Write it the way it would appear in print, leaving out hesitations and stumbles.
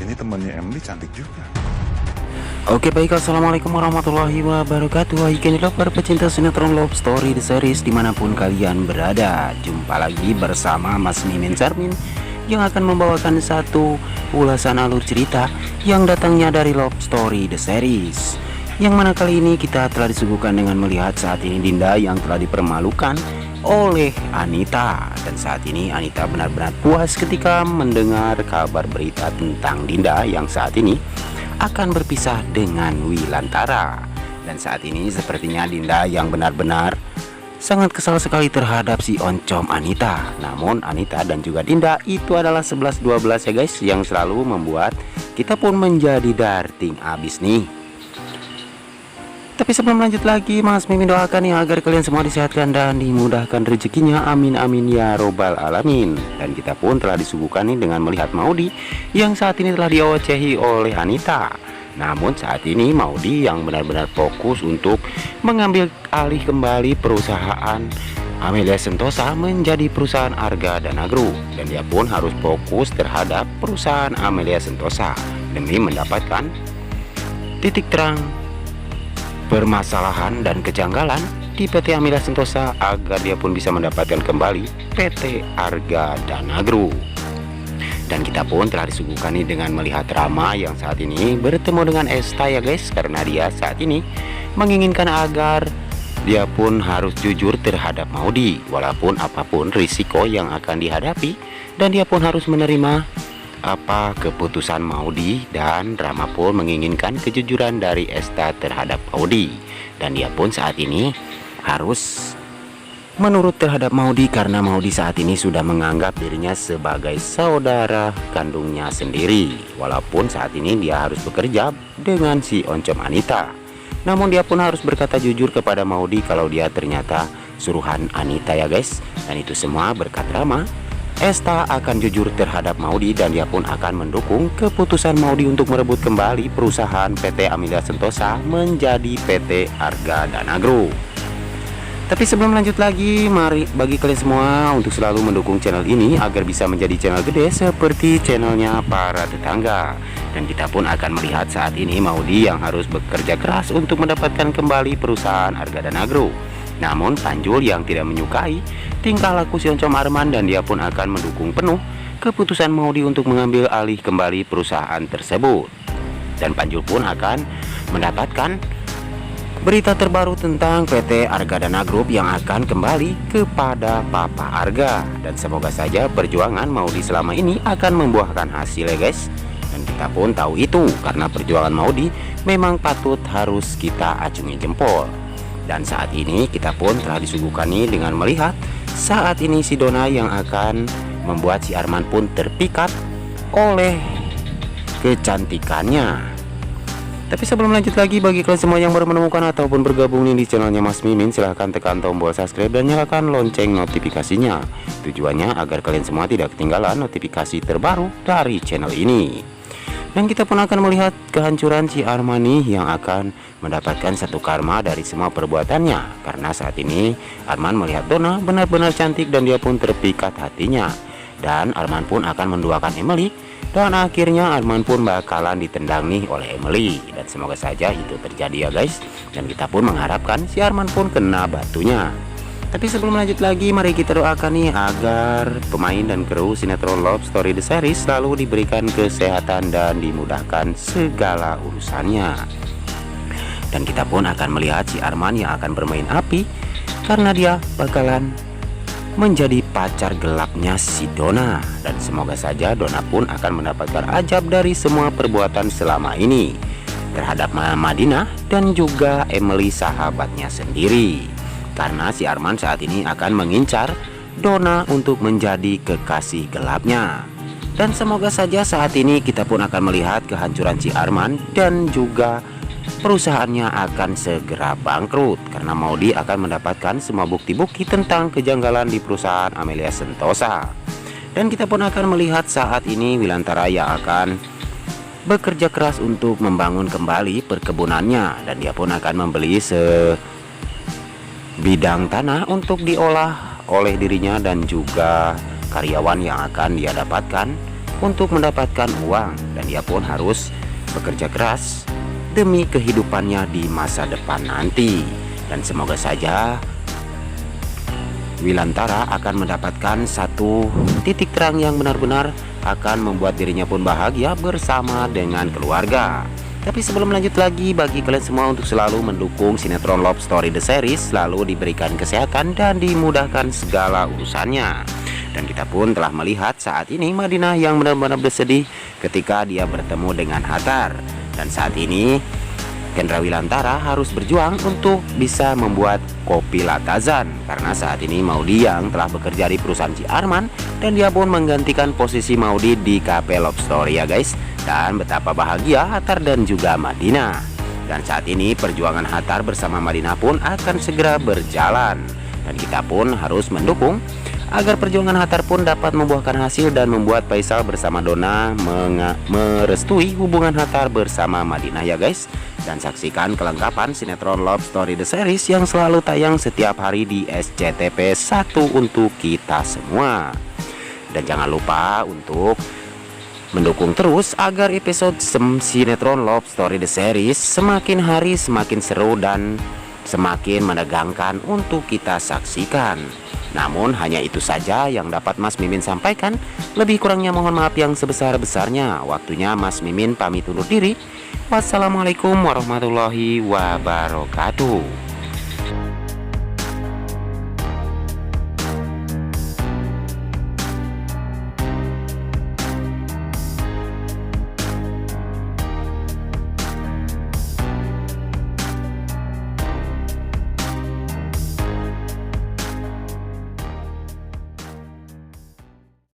Ini temannya Emily cantik juga. Oke baik, assalamualaikum warahmatullahi wabarakatuh. Hai lover pecinta sinetron Love Story The Series dimanapun kalian berada. Jumpa lagi bersama Mas Mimin Sarmin yang akan membawakan satu ulasan alur cerita yang datangnya dari Love Story The Series, yang mana kali ini kita telah disuguhkan dengan melihat saat ini Dinda yang telah dipermalukan oleh Anita. Dan saat ini Anita benar-benar puas ketika mendengar kabar berita tentang Dinda yang saat ini akan berpisah dengan Wilantara. Dan saat ini sepertinya Dinda yang benar-benar sangat kesal sekali terhadap si oncom Anita. Namun Anita dan juga Dinda itu adalah 11-12 ya guys, yang selalu membuat kita pun menjadi darting abis nih. Tapi sebelum lanjut lagi, Mas Mimin doakan ya agar kalian semua disehatkan dan dimudahkan rezekinya, amin amin ya robbal alamin. Dan kita pun telah disuguhkan nih dengan melihat Maudi yang saat ini telah diocehi oleh Anita. Namun saat ini Maudi yang benar-benar fokus untuk mengambil alih kembali perusahaan Amelia Sentosa menjadi perusahaan Arga dan Agro. Dan dia pun harus fokus terhadap perusahaan Amelia Sentosa demi mendapatkan titik terang permasalahan dan kejanggalan di PT Amelia Sentosa agar dia pun bisa mendapatkan kembali PT Arga dan Agro. Dan kita pun telah disuguhkan nih dengan melihat Rama yang saat ini bertemu dengan Esta ya guys, karena dia saat ini menginginkan agar dia pun harus jujur terhadap Maudi walaupun apapun risiko yang akan dihadapi, dan dia pun harus menerima apa keputusan Maudi. Dan Rama pun menginginkan kejujuran dari Esta terhadap Maudi, dan dia pun saat ini harus menurut terhadap Maudi karena Maudi saat ini sudah menganggap dirinya sebagai saudara kandungnya sendiri, walaupun saat ini dia harus bekerja dengan si oncom Anita. Namun dia pun harus berkata jujur kepada Maudi kalau dia ternyata suruhan Anita ya guys. Dan itu semua berkat Rama, Esta akan jujur terhadap Maudi dan dia pun akan mendukung keputusan Maudi untuk merebut kembali perusahaan PT Amelia Sentosa menjadi PT Arga dan Agro. Tapi sebelum lanjut lagi, mari bagi kalian semua untuk selalu mendukung channel ini agar bisa menjadi channel gede seperti channelnya para tetangga. Dan kita pun akan melihat saat ini Maudi yang harus bekerja keras untuk mendapatkan kembali perusahaan Arga dan Agro. Namun Panjul yang tidak menyukai tingkah laku si oncom Arman, dan dia pun akan mendukung penuh keputusan Maudi untuk mengambil alih kembali perusahaan tersebut. Dan Panjul pun akan mendapatkan berita terbaru tentang PT Arga dan Agro yang akan kembali kepada Papa Arga. Dan semoga saja perjuangan Maudi selama ini akan membuahkan hasil ya guys. Dan kita pun tahu itu karena perjuangan Maudi memang patut harus kita acungi jempol. Dan saat ini kita pun telah disuguhkan nih dengan melihat saat ini si Dona yang akan membuat si Arman pun terpikat oleh kecantikannya. Tapi sebelum lanjut lagi, bagi kalian semua yang baru menemukan ataupun bergabung nih di channelnya Mas Mimin, silahkan tekan tombol subscribe dan nyalakan lonceng notifikasinya. Tujuannya agar kalian semua tidak ketinggalan notifikasi terbaru dari channel ini. Dan kita pun akan melihat kehancuran si Arman nih yang akan mendapatkan satu karma dari semua perbuatannya. Karena saat ini Arman melihat Dona benar-benar cantik dan dia pun terpikat hatinya. Dan Arman pun akan menduakan Emily, dan akhirnya Arman pun bakalan ditendang nih oleh Emily. Dan semoga saja itu terjadi ya guys. Dan kita pun mengharapkan si Arman pun kena batunya. Tapi sebelum lanjut lagi, mari kita doakan nih agar pemain dan kru sinetron Love Story The Series selalu diberikan kesehatan dan dimudahkan segala urusannya. Dan kita pun akan melihat si Arman yang akan bermain api karena dia bakalan menjadi pacar gelapnya si Dona. Dan semoga saja Dona pun akan mendapatkan ajab dari semua perbuatan selama ini terhadap Madinah dan juga Emily sahabatnya sendiri. Karena si Arman saat ini akan mengincar Dona untuk menjadi kekasih gelapnya. Dan semoga saja saat ini kita pun akan melihat kehancuran si Arman dan juga perusahaannya akan segera bangkrut karena Maudi akan mendapatkan semua bukti-bukti tentang kejanggalan di perusahaan Amelia Sentosa. Dan kita pun akan melihat saat ini Wilantara yang akan bekerja keras untuk membangun kembali perkebunannya, dan dia pun akan membeli bidang tanah untuk diolah oleh dirinya dan juga karyawan yang akan dia dapatkan untuk mendapatkan uang, dan dia pun harus bekerja keras demi kehidupannya di masa depan nanti. Dan semoga saja Wilantara akan mendapatkan satu titik terang yang benar-benar akan membuat dirinya pun bahagia bersama dengan keluarga. Tapi sebelum lanjut lagi, bagi kalian semua untuk selalu mendukung sinetron Love Story The Series, selalu diberikan kesehatan dan dimudahkan segala urusannya. Dan kita pun telah melihat saat ini Madinah yang benar-benar bersedih ketika dia bertemu dengan Hattar. Dan saat ini Kendra Wilantara harus berjuang untuk bisa membuat kopi Latazan, karena saat ini Maudy yang telah bekerja di perusahaan Si Arman, dan dia pun menggantikan posisi Maudy di Cafe Love Story ya guys. Dan betapa bahagia Hattar dan juga Madinah. Dan saat ini perjuangan Hattar bersama Madinah pun akan segera berjalan, dan kita pun harus mendukung agar perjuangan Hattar pun dapat membuahkan hasil dan membuat Faisal bersama Donna merestui hubungan Hattar bersama Madinah ya guys. Dan saksikan kelengkapan sinetron Love Story The Series yang selalu tayang setiap hari di SCTV 1 untuk kita semua. Dan jangan lupa untuk mendukung terus agar episode sinetron Love Story The Series semakin hari semakin seru dan semakin menegangkan untuk kita saksikan. Namun hanya itu saja yang dapat Mas Mimin sampaikan. Lebih kurangnya mohon maaf yang sebesar-besarnya. Waktunya Mas Mimin pamit undur diri. Wassalamualaikum warahmatullahi wabarakatuh.